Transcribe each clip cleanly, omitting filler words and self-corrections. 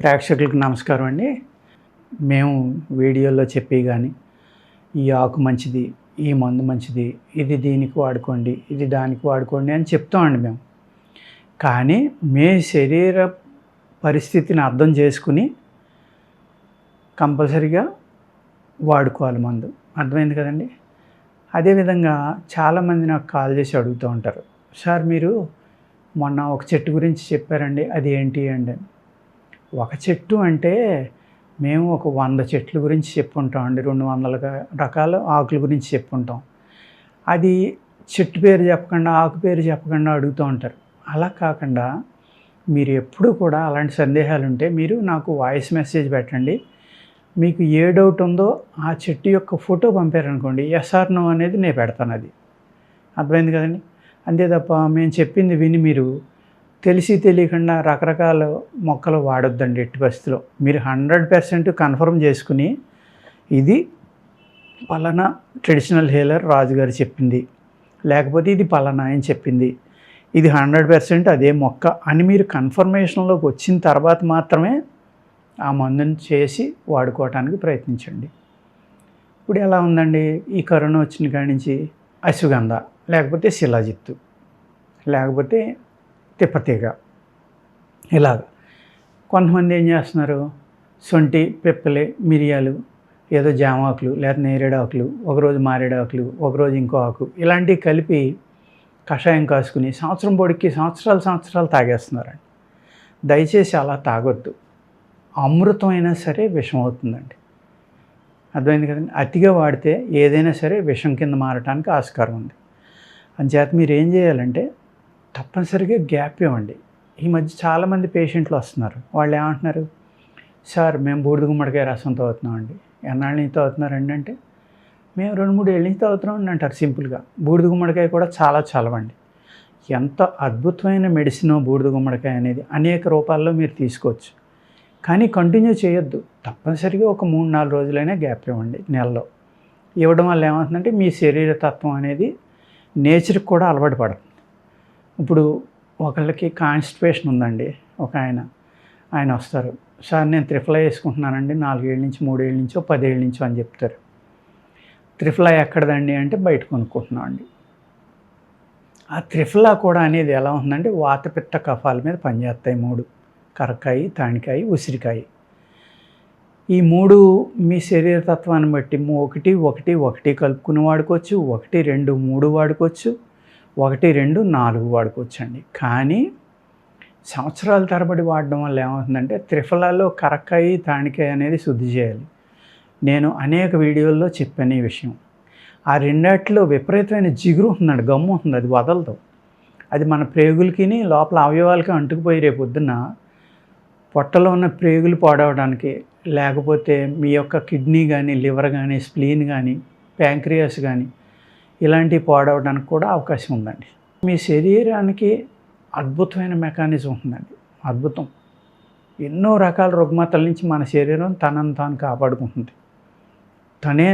ప్రేక్షకులకు నమస్కారం అండి. మేము వీడియోలో చెప్పి కానీ ఈ ఆకు మంచిది, ఈ మందు మంచిది, ఇది దీనికి వాడుకోండి, ఇది దానికి వాడుకోండి అని చెప్తామండి మేము. కానీ మీ శరీర పరిస్థితిని అర్థం చేసుకుని కంపల్సరీగా వాడుకోవాలి మందు. అర్థమైంది కదండి. అదేవిధంగా చాలామంది నాకు కాల్ చేసి అడుగుతూ ఉంటారు, సార్ మీరు మొన్న ఒక చెట్టు గురించి చెప్పారండి, అది ఏంటి అండి. ఒక చెట్టు అంటే మేము ఒక 100 చెట్ల గురించి చెప్పుంటాం అండి. 200 రకాల ఆకుల గురించి చెప్పుంటాం. అది చెట్టు పేరు చెప్పకుండా, ఆకు పేరు చెప్పకుండా అడుగుతూ ఉంటారు. అలా కాకుండా మీరు ఎప్పుడు కూడా అలాంటి సందేహాలు ఉంటే మీరు నాకు వాయిస్ మెసేజ్ పెట్టండి. మీకు ఏ డౌట్ ఉందో ఆ చెట్టు యొక్క ఫోటో పంపారనుకోండి, ఎస్ ఆర్ నో అనేది నేను పెడతాను. అది అర్థమైంది కదండి. అంతే తప్ప మేము చెప్పింది విని మీరు తెలిసి తెలియకుండా రకరకాల మొక్కలు వాడొద్దండి. ఎట్టి పరిస్థితిలో మీరు 100% కన్ఫర్మ్ చేసుకుని ఇది పలానా ట్రెడిషనల్ హీలర్ రాజుగారు చెప్పింది, లేకపోతే ఇది పలానా అని చెప్పింది, ఇది 100% అదే మొక్క అని మీరు కన్ఫర్మేషన్లోకి వచ్చిన తర్వాత మాత్రమే ఆ మందుని చేసి వాడుకోవటానికి ప్రయత్నించండి. ఇప్పుడు ఎలా ఉందండి, ఈ కరోనా వచ్చిన కాడి నుంచి అశ్వగంధ, లేకపోతే శిలాజిత్తు, లేకపోతే తిప్పతీగ, ఇలాగ కొంతమంది ఏం చేస్తున్నారు, శొంఠి, పిప్పలి, మిరియాలు, ఏదో జామాకులు లేదా నేరేడాకులు, ఒకరోజు మారేడాకులు, ఒకరోజు ఇంకో ఆకు, ఇలాంటివి కలిపి కషాయం కాసుకుని సంవత్సరం పొడికి సంవత్సరాలు తాగేస్తున్నారండి. దయచేసి అలా తాగొద్దు. అమృతం అయినా సరే విషం అవుతుందండి. అర్థమైంది కదండి. అతిగా వాడితే ఏదైనా సరే విషం కింద మారటానికి ఆస్కారం ఉంది. అంచేత మీరు ఏం చేయాలంటే తప్పనిసరిగా గ్యాప్ ఇవ్వండి. ఈ మధ్య చాలామంది పేషెంట్లు వస్తున్నారు. వాళ్ళు ఏమంటున్నారు, సార్ మేము బూడిద గుమ్మడికాయ రసం తాగుతున్నామండి. ఎన్నాళ్ళ నుంచి తాగుతున్నారండి అంటే, మేము 2-3 ఏళ్ళ నుంచి తాగుతున్నామండి అంటారు సింపుల్గా. బూడిద గుమ్మడికాయ కూడా చాలా చలవండి. ఎంత అద్భుతమైన మెడిసినో బూడిద గుమ్మడికాయ అనేది అనేక రూపాల్లో మీరు తీసుకోవచ్చు. కానీ కంటిన్యూ చేయొద్దు. తప్పనిసరిగా ఒక 3-4 రోజులైనా గ్యాప్ ఇవ్వండి నెలలో. ఇవ్వడం వల్ల ఏమవుతుందంటే మీ శరీర తత్వం అనేది నేచర్కి కూడా అలవాటు పడుతుంది. ఇప్పుడు ఒకళ్ళకి కాన్స్టిపేషన్ ఉందండి. ఒక ఆయన వస్తారు, సార్ నేను త్రిఫలా వేసుకుంటున్నానండి 4 ఏళ్ళ నుంచి, 3 ఏళ్ళ నుంచో, 10 ఏళ్ళ నుంచో అని చెప్తారు. త్రిఫలా ఎక్కడదండి అంటే బయట కొనుక్కుంటున్నాం అండి. ఆ త్రిఫలా కూడా అనేది ఎలా ఉందంటే వాత, పిత్త, కఫాల మీద పనిచేస్తాయి. 3 కరక్కాయి, తాణికాయి, ఉసిరికాయ. ఈ 3 మీ శరీర తత్వాన్ని బట్టి 1 కలుపుకుని వాడుకోవచ్చు, 1, 2, 3 వాడుకోవచ్చు, 1, 2, 4 వాడుకోవచ్చు అండి. కానీ సంవత్సరాల తరబడి వాడడం వల్ల ఏమవుతుందంటే త్రిఫలాలో కరక్కాయి, తాణికాయ అనేది శుద్ధి చేయాలి. నేను అనేక వీడియోల్లో చెప్పాను ఈ విషయం. ఆ రెండాటిలో విపరీతమైన జిగురు ఉందండి, గమ్ము ఉంటుంది, అది వదలదు. అది మన ప్రేగులకి లోపల అవయవాలకి అంటుకుపోయి రేపు పొద్దున్న పొట్టలో ఉన్న ప్రేగులు పాడవడానికి, లేకపోతే మీ యొక్క కిడ్నీ కానీ, లివర్ కానీ, స్ప్లీన్ కానీ, ప్యాంక్రియాస్ కానీ ఇలాంటివి పాడవడానికి కూడా అవకాశం ఉందండి. మీ శరీరానికి అద్భుతమైన మెకానిజం ఉందండి, అద్భుతం. ఎన్నో రకాల రుగ్మతల నుంచి మన శరీరం తనను తాను కాపాడుకుంటుంది. తనే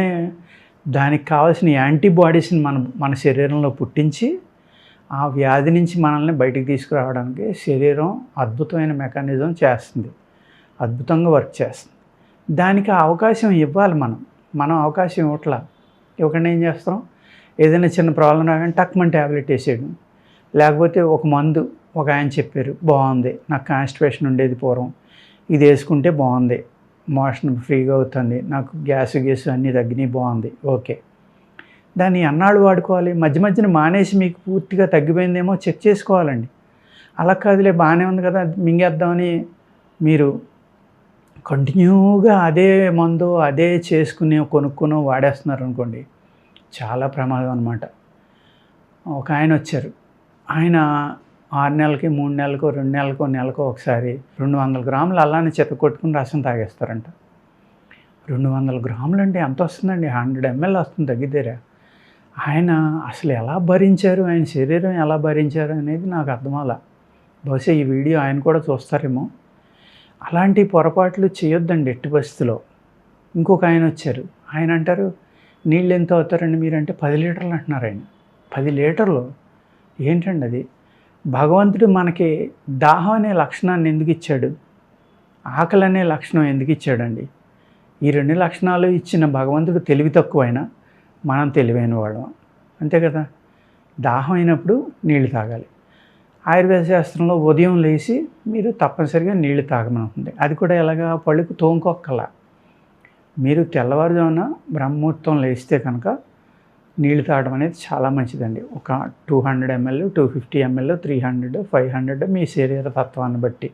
దానికి కావాల్సిన యాంటీబాడీస్ని మన శరీరంలో పుట్టించి ఆ వ్యాధి నుంచి మనల్ని బయటికి తీసుకురావడానికి శరీరం అద్భుతమైన మెకానిజం చేస్తుంది, అద్భుతంగా వర్క్ చేస్తుంది. దానికి అవకాశం ఇవ్వాలి. మనం అవకాశం ఇవ్వకుండా ఏం చేస్తాం, ఏదైనా చిన్న ప్రాబ్లం రాగానే టక్మని ట్యాబ్లెట్ వేసేయడం, లేకపోతే ఒక మందు ఒక ఆయన చెప్పారు బాగుంది, నాకు కాన్స్టిపేషన్ ఉండేది పూర్వం, ఇది వేసుకుంటే బాగుంది, మోషన్ ఫ్రీగా అవుతుంది, నాకు గ్యాస్ అన్నీ తగ్గినాయి, బాగుంది, ఓకే. దాన్ని ఎన్నాళ్ళు వాడుకోవాలి? మధ్య మధ్యన మానేసి మీకు పూర్తిగా తగ్గిపోయిందేమో చెక్ చేసుకోవాలండి. అలా కాదులే బాగానే ఉంది కదా మింగేద్దామని మీరు కంటిన్యూగా అదే మందు అదే కొనుక్కుని వాడేస్తున్నారు అనుకోండి, చాలా ప్రమాదం అన్నమాట. ఒక ఆయన వచ్చారు, ఆయన 6 నెలలకి, 3 నెలలకో, 2 నెలలకో, నెలకో ఒకసారి 200 గ్రాములు అల్లాన్ని చెత్త కొట్టుకుని రసం తాగేస్తారంట. 200 గ్రాములు అంటే ఎంత వస్తుందండి? 100 ml వస్తుంది తగ్గితేరా. ఆయన అసలు ఎలా భరించారు, ఆయన శరీరం ఎలా భరించారు అనేది నాకు అర్థం అవ్వలా. బహుశా ఈ వీడియో ఆయన కూడా చూస్తారేమో. అలాంటి పొరపాట్లు చేయొద్దండి ఎట్టి పరిస్థితిలో. ఇంకొక ఆయన వచ్చారు, ఆయన అంటారు నీళ్ళు ఎంత అవుతారండి మీరంటే 10 లీటర్లు అంటున్నారు ఆయన. 10 లీటర్లు ఏంటండి అది? భగవంతుడు మనకి దాహం అనే లక్షణాన్ని ఎందుకు ఇచ్చాడు? ఆకలి అనే లక్షణం ఎందుకు ఇచ్చాడండి? ఈ 2 లక్షణాలు ఇచ్చిన భగవంతుడు తెలివి తక్కువైనా మనం తెలివైన వాళ్ళం. అంతే కదా! దాహం అయినప్పుడు నీళ్లు తాగాలి. ఆయుర్వేద శాస్త్రంలో ఉదయం లేచి మీరు తప్పనిసరిగా నీళ్లు తాగమంటుంది. అది కూడా ఎలాగా? పళ్ళుకు తోముకోక్కల. మీరు తెల్లవారుజామున బ్రహ్మముహూర్తం లేస్తే కనుక నీళ్లు తాగడం అనేది చాలా మంచిదండి. ఒక 200 ml, 250 ml, 300, 500 మీ శరీర తత్వాన్ని బట్టి.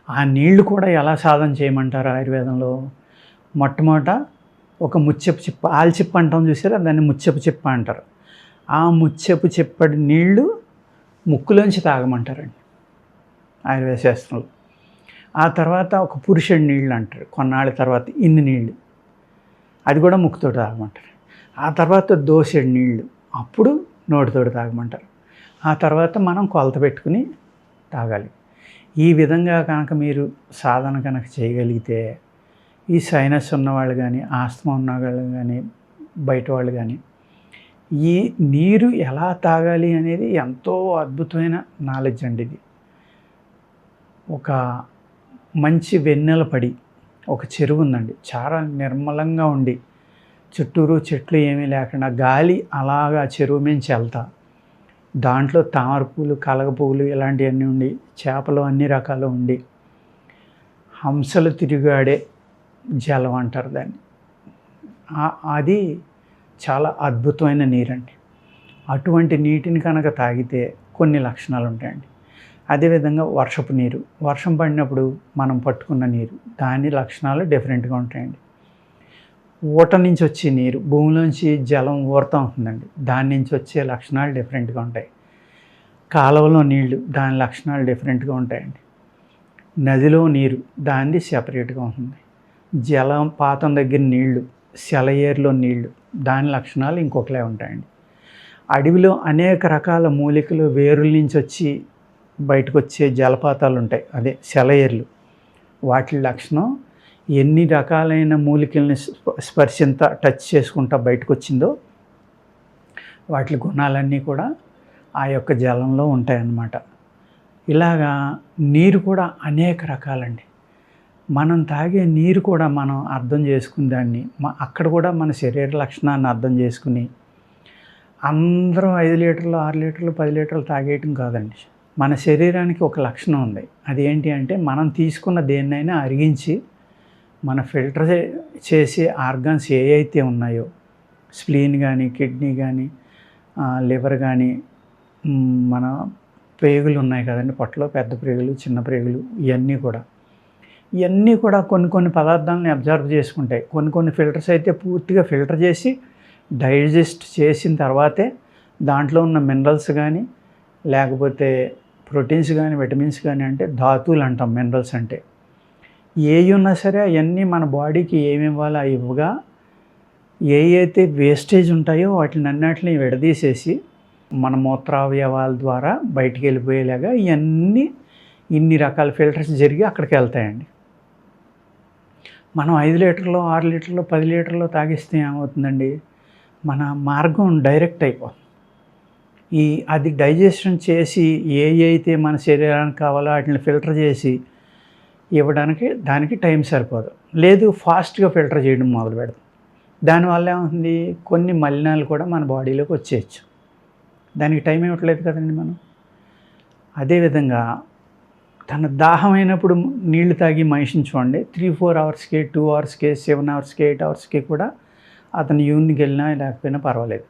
ఆ నీళ్లు కూడా ఎలా సాధన చేయమంటారు ఆయుర్వేదంలో? మొట్టమొదట ఒక ముత్యపు చిప్ప, ఆల్చిప్ప అంటాం చూసారా, దాన్ని ముత్యపు చిప్ప అంటారు. ఆ ముత్యపు చిప్పటి నీళ్లు ముక్కులోంచి తాగమంటారండి ఆయుర్వేద శాస్త్రంలో. ఆ తర్వాత ఒక పురుషుడి నీళ్ళు అంటారు. కొన్నాళ్ళ తర్వాత ఇన్ని నీళ్ళు, అది కూడా ముక్కుతో తాగమంటారు. ఆ తర్వాత దోసెడు నీళ్ళు, అప్పుడు నోటితోటి తాగమంటారు. ఆ తర్వాత మనం కొలత పెట్టుకుని తాగాలి. ఈ విధంగా కనుక మీరు సాధన కనుక చేయగలిగితే ఈ సైనస్ ఉన్నవాళ్ళు కానీ, ఆస్తమా ఉన్నవాళ్ళు కానీ, బయట వాళ్ళు కానీ, ఈ నీరు ఎలా తాగాలి అనేది ఎంతో అద్భుతమైన నాలెడ్జ్ అండి ఇది. ఒక మంచి వెన్నెల పడి ఒక చెరువు ఉందండి, చాలా నిర్మలంగా ఉండి చుట్టూరు చెట్లు ఏమీ లేకుండా గాలి అలాగా చెరువు మించి వెళ్తా, దాంట్లో తామర పూలు, కలగ పువ్వులు ఇలాంటివన్నీ ఉండి, చేపలు అన్ని రకాలు ఉండి, హంసలు తిరిగాడే జలం అంటారు దాన్ని. అది చాలా అద్భుతమైన నీరండి. అటువంటి నీటిని కనుక తాగితే కొన్ని లక్షణాలు ఉంటాయండి. అదేవిధంగా వర్షపు నీరు, వర్షం పడినప్పుడు మనం పట్టుకున్న నీరు, దాని లక్షణాలు డిఫరెంట్గా ఉంటాయండి. ఊట నుంచి వచ్చే నీరు, భూమిలోంచి జలం ఊరుతూ ఉంటుందండి, దాని నుంచి వచ్చే లక్షణాలు డిఫరెంట్గా ఉంటాయి. కాలువలో నీళ్లు, దాని లక్షణాలు డిఫరెంట్గా ఉంటాయండి. నదిలో నీరు, దానిది సెపరేట్గా ఉంటుంది. జలపాతం దగ్గర నీళ్లు, సెలయేరులో నీళ్లు, దాని లక్షణాలు ఇంకొకలే ఉంటాయండి. అడవిలో అనేక రకాల మూలికలు వేరుల నుంచి వచ్చి బయటకు వచ్చే జలపాతాలు ఉంటాయి, అదే సెలయేర్లు. వాటి లక్షణం ఎన్ని రకాలైన మూలికల్ని స్పర్శంతా టచ్ చేసుకుంటా బయటకు వచ్చిందో వాటి గుణాలన్నీ కూడా ఆ యొక్క జలంలో ఉంటాయన్నమాట. ఇలాగా నీరు కూడా అనేక రకాలండి. మనం తాగే నీరు కూడా మనం అర్థం చేసుకుని దాన్ని అక్కడ కూడా మన శరీర లక్షణాన్ని అర్థం చేసుకుని, అందరూ 5 లీటర్లు, 6 లీటర్లు, 10 లీటర్లు తాగేయటం కాదండి. మన శరీరానికి ఒక లక్షణం ఉంది. అదేంటి అంటే, మనం తీసుకున్న దేన్నైనా అరిగించి మన ఫిల్టర్ చేసే ఆర్గాన్స్ ఏ అయితే ఉన్నాయో, స్ప్లీన్ కానీ, కిడ్నీ కానీ, లివర్ కానీ, మన ప్రేగులు ఉన్నాయి కదండి, పొట్టలో పెద్ద ప్రేగులు, చిన్న ప్రేగులు, ఇవన్నీ కూడా కొన్ని పదార్థాలను అబ్జర్వ్ చేసుకుంటాయి. కొన్ని ఫిల్టర్స్ అయితే పూర్తిగా ఫిల్టర్ చేసి డైజెస్ట్ చేసిన తర్వాతే దాంట్లో ఉన్న మినరల్స్ కానీ, లేకపోతే ప్రోటీన్స్ కానీ, విటమిన్స్ కానీ, అంటే ధాతువులు అంటాం మినరల్స్ అంటే, ఏవి ఉన్నా సరే అవన్నీ మన బాడీకి ఏమి ఇవ్వాలో అవి ఇవ్వగా, అయితే వేస్టేజ్ ఉంటాయో వాటిని అన్నిటిని విడదీసేసి మన మూత్రావయవాల ద్వారా బయటికి వెళ్ళిపోయేలాగా ఇన్ని రకాల ఫిల్టర్స్ జరిగి అక్కడికి వెళ్తాయండి. మనం 5 లీటర్లు, 6 లీటర్లు, 10 లీటర్లు తాగిస్తే ఏమవుతుందండి, మన మార్గం డైరెక్ట్ అయిపోతుంది. అది డైజెషన్ చేసి అయితే మన శరీరానికి కావాలో వాటిని ఫిల్టర్ చేసి ఇవ్వడానికి దానికి టైం సరిపోదు. లేదు, ఫాస్ట్గా ఫిల్టర్ చేయడం మొదలు పెడతాం. దానివల్ల ఏమవుతుంది, కొన్ని మలినాలు కూడా మన బాడీలోకి వచ్చేయచ్చు. దానికి టైం ఇవ్వట్లేదు కదండి మనం. అదేవిధంగా తన దాహమైనప్పుడు నీళ్లు తాగి మనిషిని చూడండి, 3-4 అవర్స్కి, 2 అవర్స్కి, 7 అవర్స్కి, 8 అవర్స్కి కూడా అతను యూరిన్కి వెళ్ళినా లేకపోయినా పర్వాలేదు.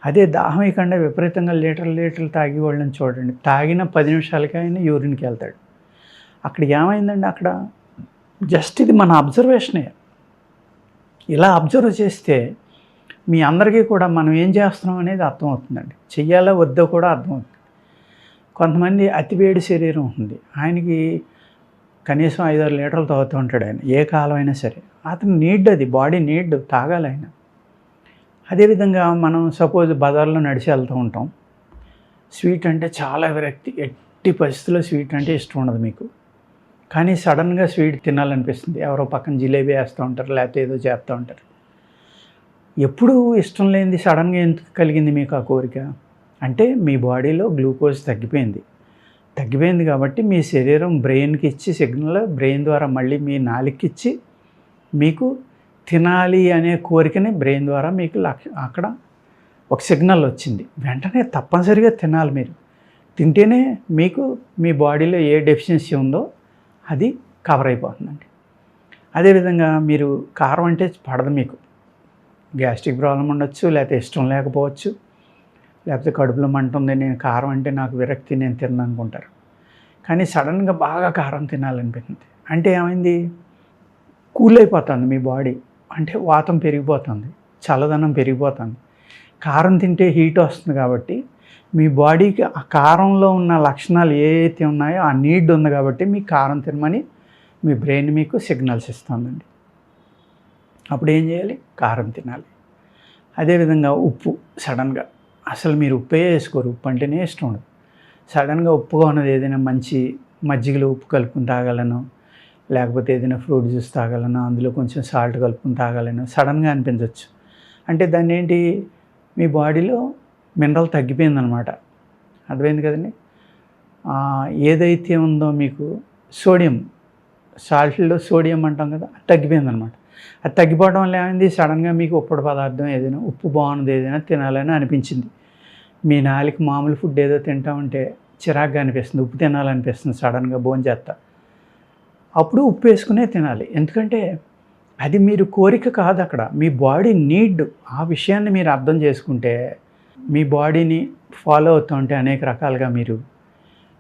అదే దాహం ఇవ్వకుండా విపరీతంగా లీటర్లు తాగి వాళ్ళని చూడండి, తాగిన 10 నిమిషాలకి ఆయన యూరిన్కి వెళ్తాడు. అక్కడ ఏమైందండి, అక్కడ జస్ట్ ఇది మన అబ్జర్వేషనే. ఇలా అబ్జర్వ్ చేస్తే మీ అందరికీ కూడా మనం ఏం చేస్తున్నాం అనేది అర్థమవుతుందండి. చెయ్యాలా వద్దో కూడా అర్థమవుతుంది. కొంతమంది అతివేడి శరీరం ఉంటుంది, ఆయనకి కనీసం 5-6 లీటర్లు తాగుతూ ఉంటాడు ఆయన, ఏ కాలం అయినా సరే. అతను నీడ్, అది బాడీ నీడ్, తాగాలి ఆయన. అదేవిధంగా మనం సపోజ్ బజార్లో నడిచి వెళ్తూ ఉంటాం, స్వీట్ అంటే చాలా విరక్తి, ఎట్టి పరిస్థితుల్లో స్వీట్ అంటే ఇష్టం ఉండదు మీకు, కానీ సడన్గా స్వీట్ తినాలనిపిస్తుంది. ఎవరో పక్కన జిలేబీ వేస్తూ ఉంటారు, లేకపోతే ఏదో చేస్తూ ఉంటారు. ఎప్పుడు ఇష్టం లేనిది సడన్గా ఎందుకు కలిగింది మీకు ఆ కోరిక? అంటే మీ బాడీలో గ్లూకోజ్ తగ్గిపోయింది, తగ్గిపోయింది కాబట్టి మీ శరీరం బ్రెయిన్కి ఇచ్చి సిగ్నల్, బ్రెయిన్ ద్వారా మళ్ళీ మీ నాలుకకి ఇచ్చి మీకు తినాలి అనే కోరికని బ్రెయిన్ ద్వారా మీకు అక్కడ ఒక సిగ్నల్ వచ్చింది. వెంటనే తప్పనిసరిగా తినాలి మీరు. తింటేనే మీకు మీ బాడీలో ఏ డెఫిషియన్సీ ఉందో అది కవర్ అయిపోతుందండి. అదేవిధంగా మీరు కారం అంటే పడదు మీకు. గ్యాస్ట్రిక్ ప్రాబ్లం ఉండొచ్చు, లేకపోతే ఇష్టం లేకపోవచ్చు, లేకపోతే కడుపులో మంట ఉంది, నేను కారం అంటే నాకు విరక్తి, నేను తినను అనుకుంటారు. కానీ సడన్గా బాగా కారం తినాలనిపించింది అంటే ఏమైంది, కూల్ అయిపోతుంది మీ బాడీ. అంటే వాతం పెరిగిపోతుంది, చల్లదనం పెరిగిపోతుంది. కారం తింటే హీట్ వస్తుంది కాబట్టి మీ బాడీకి ఆ కారంలో ఉన్న లక్షణాలు ఏవైతే ఉన్నాయో ఆ నీడ్ ఉంది కాబట్టి మీ కారం తినమని మీ బ్రెయిన్ మీకు సిగ్నల్స్ ఇస్తుందండి. అప్పుడు ఏం చేయాలి, కారం తినాలి. అదేవిధంగా ఉప్పు సడన్గా అసలు మీరు ఉప్పే వేసుకోరు, ఉప్పు అంటేనే ఇష్టం ఉండదు. సడన్గా ఉప్పుగా ఉన్నది ఏదైనా మంచి మజ్జిగలో ఉప్పు కలుపుకుని తాగాలను, లేకపోతే ఏదైనా ఫ్రూట్ జ్యూస్ తాగాలను, అందులో కొంచెం సాల్ట్ కలుపుకుని తాగాలను సడన్గా అనిపించవచ్చు. అంటే దాన్ని ఏంటి, మీ బాడీలో మినరల్ తగ్గిపోయిందనమాట. అర్థమైంది కదండి. ఏదైతే ఉందో మీకు సోడియం, సాల్ట్లో సోడియం అంటాం కదా, అది తగ్గిపోయిందనమాట. అది తగ్గిపోవడం వల్ల ఏమైంది, సడన్గా మీకు ఉప్పుడు పదార్థం ఏదైనా, ఉప్పు బాగున్నది ఏదైనా తినాలని అనిపించింది. మీ నాలుక మామూలు ఫుడ్ ఏదో తింటా ఉంటే చిరాగ్గా అనిపిస్తుంది, ఉప్పు తినాలనిపిస్తుంది సడన్గా భోంచేస్తా. అప్పుడు ఉప్పు వేసుకునే తినాలి. ఎందుకంటే అది మీరు కోరిక కాదు, అక్కడ మీ బాడీ నీడ్. ఆ విషయాన్ని మీరు అర్థం చేసుకుంటే మీ బాడీని ఫాలో అవుతూ ఉంటే అనేక రకాలుగా మీరు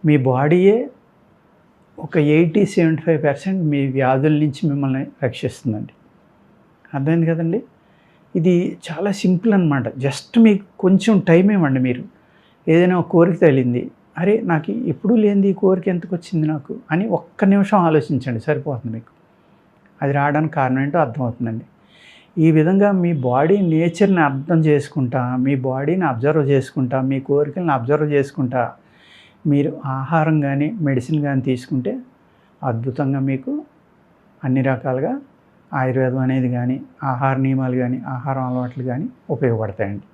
మీ బాడీయే ఒక 80-75% మీ వ్యాధుల నుంచి మిమ్మల్ని రక్షిస్తుందండి. అర్థమైంది కదండి. ఇది చాలా సింపుల్ అనమాట. జస్ట్ మీకు కొంచెం టైం ఇవ్వండి. మీరు ఏదైనా ఒక కోరిక తగిలింది, అరే నాకు ఎప్పుడూ లేనిది ఈ కోరిక ఎందుకు వచ్చింది నాకు అని ఒక్క నిమిషం ఆలోచించండి, సరిపోతుంది మీకు. అది రావడానికి కారణం ఏంటో అర్థమవుతుందండి. ఈ విధంగా మీ బాడీ నేచర్ని అర్థం చేసుకుంటా, మీ బాడీని అబ్జర్వ్ చేసుకుంటా, మీ కోరికలను అబ్జర్వ్ చేసుకుంటా మీరు ఆహారం కానీ మెడిసిన్ కానీ తీసుకుంటే అద్భుతంగా మీకు అన్ని రకాలుగా ఆయుర్వేదం అనేది కానీ, ఆహార నియమాలు కానీ, ఆహారం అలవాట్లు కానీ ఉపయోగపడతాయండి.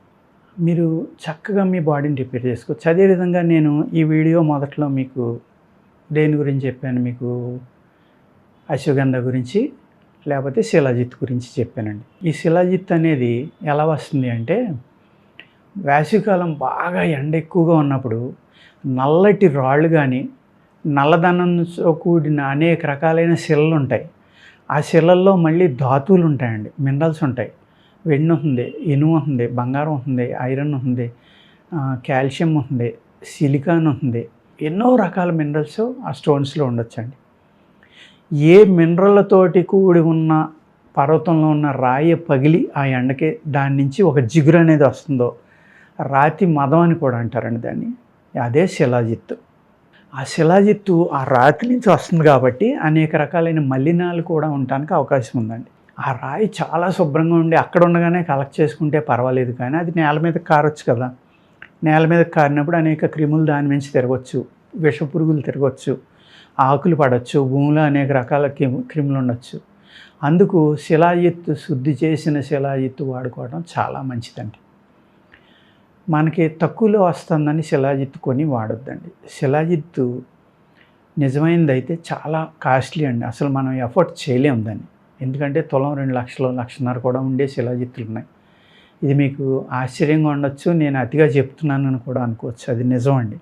మీరు చక్కగా మీ బాడీని రిపేర్ చేసుకోవచ్చు. అదేవిధంగా నేను ఈ వీడియో మొదట్లో మీకు దేని గురించి చెప్పాను, మీకు అశ్వగంధ గురించి లేకపోతే శిలాజిత్ గురించి చెప్పానండి. ఈ శిలాజిత్ అనేది ఎలా వస్తుంది అంటే, వేసవికాలం బాగా ఎండ ఎక్కువగా ఉన్నప్పుడు నల్లటి రాళ్ళు కానీ, నల్లదనంతో కూడిన అనేక రకాలైన శిలలు ఉంటాయి. ఆ శిలల్లో మళ్ళీ ధాతువులు ఉంటాయండి, మినరల్స్ ఉంటాయి. వెండి ఉంటుంది, ఇనుము ఉంటుంది, బంగారం ఉంటుంది, ఐరన్ ఉంటుంది, కాల్షియం ఉంటుంది, సిలికాన్ ఉంటుంది. ఎన్నో రకాల మినరల్స్ ఆ స్టోన్స్లో ఉండొచ్చండి. ఏ మినరల్లతోటి కూడి ఉన్న పర్వతంలో ఉన్న రాయి పగిలి ఆ ఎండకి దాని నుంచి ఒక జిగురు అనేది వస్తుందో, రాతి మదం అని కూడా అంటారండి దాన్ని, అదే శిలాజిత్తు. ఆ శిలాజిత్తు ఆ రాతి నుంచి వస్తుంది కాబట్టి అనేక రకాలైన మలినాలు కూడా ఉండడానికి అవకాశం ఉందండి. ఆ రాయి చాలా శుభ్రంగా ఉండి అక్కడ ఉండగానే కలెక్ట్ చేసుకుంటే పర్వాలేదు, కానీ అది నేల మీద కారొచ్చు కదా. నేల మీద కారినప్పుడు అనేక క్రిములు దాని నుంచి తిరగవచ్చు, విష పురుగులు తిరగవచ్చు, ఆకులు పడవచ్చు, భూమిలో అనేక రకాల క్రిములు ఉండొచ్చు. అందుకు శిలాజిత్తు, శుద్ధి చేసిన శిలాజిత్తు వాడుకోవడం చాలా మంచిదండి. మనకి తక్కువలో వస్తుందని శిలాజిత్తు కొని వాడొద్దండి. శిలాజిత్తు నిజమైనది అయితే చాలా కాస్ట్లీ అండి, అసలు మనం ఎఫర్ట్ చేయలేము దాన్ని. ఎందుకంటే తులం 2 లక్షలు, 1.5 కూడా ఉండే శిలాజిత్తులు ఉన్నాయి. ఇది మీకు ఆశ్చర్యంగా ఉండొచ్చు, నేను అతిగా చెప్తున్నానని కూడా అనుకోవచ్చు, అది నిజం అండి.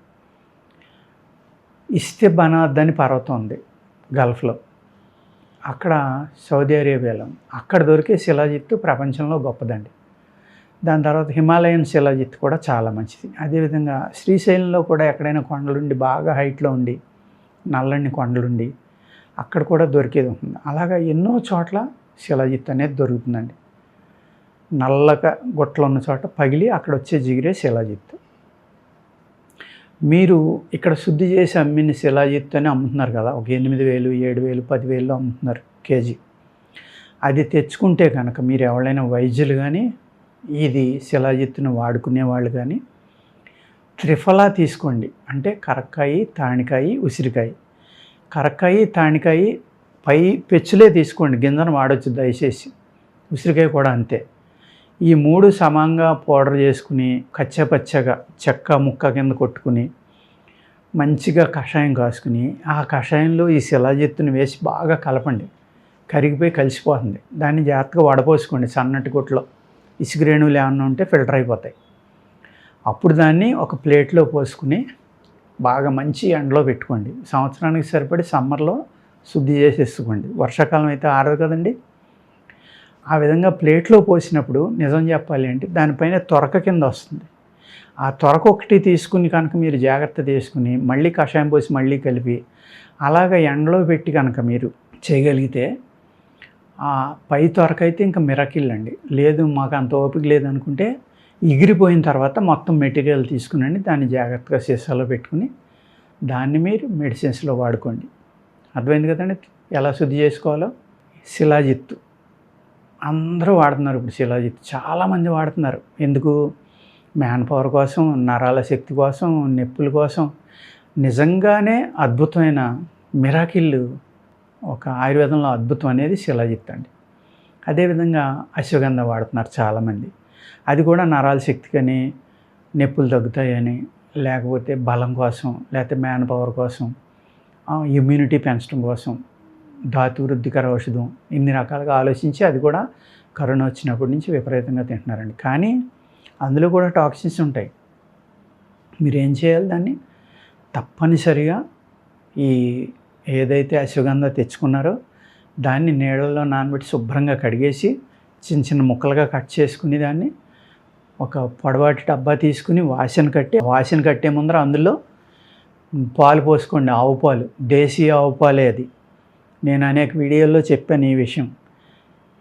ఇస్తే బనాద్ అని పర్వతం ఉంది గల్ఫ్లో, అక్కడ సౌదీ అరేబియాలో, అక్కడ దొరికే శిలాజిత్తు ప్రపంచంలో గొప్పదండి. దాని తర్వాత హిమాలయన్ శిలాజిత్తు కూడా చాలా మంచిది. అదేవిధంగా శ్రీశైలంలో కూడా ఎక్కడైనా కొండలుండి బాగా హైట్లో ఉండి, నల్లని కొండలుండి అక్కడ కూడా దొరికేది ఉంటుంది. అలాగా ఎన్నో చోట్ల శిలాజిత్తు అనేది దొరుకుతుందండి. నల్లగా గుట్టలు ఉన్న చోట పగిలి అక్కడ వచ్చే జిగిరే శిలాజిత్తు. మీరు ఇక్కడ శుద్ధి చేసి అమ్మిన శిలాజిత్తు అని అమ్ముతున్నారు కదా, ఒక 8,000, 7,000, 10,000 అమ్ముతున్నారు కేజీ. అది తెచ్చుకుంటే కనుక మీరు ఎవరైనా వైద్యులు కానీ, ఇది శిలాజిత్తును వాడుకునే వాళ్ళు కానీ త్రిఫలా తీసుకోండి. అంటే కరక్కాయ, తాణికాయ, ఉసిరికాయ. కరక్కాయ, తాణికాయ పై పెచ్చులే తీసుకోండి, గింజను వాడచ్చు దయచేసి. ఉసిరికాయ కూడా అంతే. ఈ 3 సమంగా పౌడర్ చేసుకుని కచ్చపచ్చగా చెక్క ముక్క కింద కొట్టుకుని మంచిగా కషాయం కాసుకుని ఆ కషాయంలో ఈ శిలాజిత్తుని వేసి బాగా కలపండి. కరిగిపోయి కలిసిపోతుంది. దాన్ని జాగ్రత్తగా వడపోసుకోండి సన్నటి గుట్లో. ఇసుక రేణువులు ఏమన్నా ఉంటే ఫిల్టర్ అయిపోతాయి. అప్పుడు దాన్ని ఒక ప్లేట్లో పోసుకుని బాగా మంచి ఎండలో పెట్టుకోండి. సంవత్సరానికి సరిపడి సమ్మర్లో శుద్ధి చేసేసుకోండి. వర్షాకాలం అయితే ఆరదు కదండి. ఆ విధంగా ప్లేట్లో పోసినప్పుడు నిజం చెప్పాలి అంటే దానిపైన తొరక కింద వస్తుంది. ఆ తొరక ఒకటి తీసుకుని కనుక మీరు జాగ్రత్త తీసుకుని మళ్ళీ కషాయం పోసి మళ్ళీ కలిపి అలాగ ఎండలో పెట్టి కనుక మీరు చేయగలిగితే ఆ పై తొరక అయితే ఇంకా మిరకిల్ అండి. లేదు మాకు అంత ఓపిక లేదనుకుంటే ఎగిరిపోయిన తర్వాత మొత్తం మెటీరియల్ తీసుకునండి, దాన్ని జాగ్రత్తగా సీసాలో పెట్టుకుని దాన్ని మీరు మెడిసిన్స్లో వాడుకోండి. అర్థమైంది కదండి ఎలా శుద్ధి చేసుకోవాలో. శిలాజిత్తు అందరూ వాడుతున్నారు ఇప్పుడు. శిలాజిత్తు చాలామంది వాడుతున్నారు. ఎందుకు? మ్యాన్ పవర్ కోసం, నరాల శక్తి కోసం, నొప్పుల కోసం. నిజంగానే అద్భుతమైన మిరాకిల్ ఒక ఆయుర్వేదంలో అద్భుతం అనేది శిలాజిత్తు అండి. అదేవిధంగా అశ్వగంధ వాడుతున్నారు చాలామంది. అది కూడా నరాల శక్తికని, నొప్పులు తగ్గుతాయని, లేకపోతే బలం కోసం, లేకపోతే మ్యాన్ పవర్ కోసం, ఇమ్యూనిటీ పెంచడం కోసం, ధాతు వృద్ధికర ఔషధం, ఇన్ని రకాలుగా ఆలోచించి అది కూడా కరోనా వచ్చినప్పటి నుంచి విపరీతంగా తింటున్నారండి. కానీ అందులో కూడా టాక్సిన్స్ ఉంటాయి. మీరేం చేయాలి? దాన్ని తప్పనిసరిగా ఈ ఏదైతే అశ్వగంధ తెచ్చుకున్నారో దాన్ని నీళ్ళల్లో నానబెట్టి శుభ్రంగా కడిగేసి చిన్న చిన్న ముక్కలుగా కట్ చేసుకుని దాన్ని ఒక పొడవాటి డబ్బా తీసుకుని వాసన కట్టే ముందర అందులో పాలు పోసుకోండి. ఆవు పాలు, దేశీయ ఆవు పాలే అది. నేను అనేక వీడియోల్లో చెప్పాను ఈ విషయం.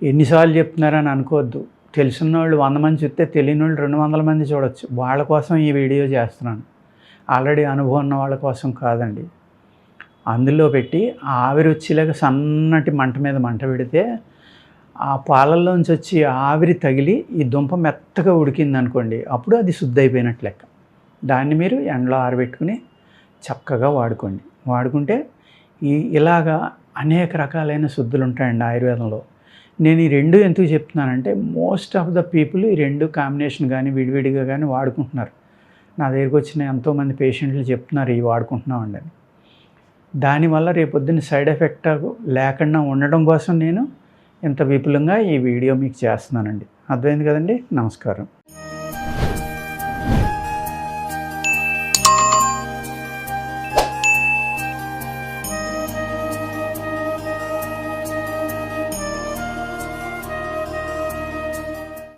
ఎన్నిసార్లు చెప్తున్నారని అనుకోవద్దు. తెలుసున్న వాళ్ళు 100 మంది చూస్తే తెలియని వాళ్ళు 200 మంది చూడొచ్చు. వాళ్ళ కోసం ఈ వీడియో చేస్తున్నాను. ఆల్రెడీ అనుభవం ఉన్న వాళ్ళ కోసం కాదండి. అందులో పెట్టి ఆవిరి వచ్చేలాగా సన్నటి మంట మీద మంట పెడితే ఆ పాలల్లోంచి వచ్చి ఆవిరి తగిలి ఈ దుంప మెత్తగా ఉడికిందనుకోండి, అప్పుడు అది శుద్ధి అయిపోయినట్లు లెక్క. దాన్ని మీరు ఎండలో ఆరబెట్టుకుని చక్కగా వాడుకుంటే ఇలాగా అనేక రకాలైన శుద్ధులు ఉంటాయండి ఆయుర్వేదంలో. నేను ఈ రెండు ఎందుకు చెప్తున్నానంటే మోస్ట్ ఆఫ్ ద పీపుల్ ఈ రెండు కాంబినేషన్ కానీ విడివిడిగా కానీ వాడుకుంటున్నారు. నా దగ్గరికి వచ్చిన ఎంతోమంది పేషెంట్లు చెప్తున్నారు ఇవి వాడుకుంటున్నామండి అని. దానివల్ల రేపొద్దున సైడ్ ఎఫెక్ట్ లేకుండా ఉండడం కోసం నేను ఇంత విపులంగా ఈ వీడియో మీకు చేస్తున్నానండి. అర్థమైంది కదండి. నమస్కారం.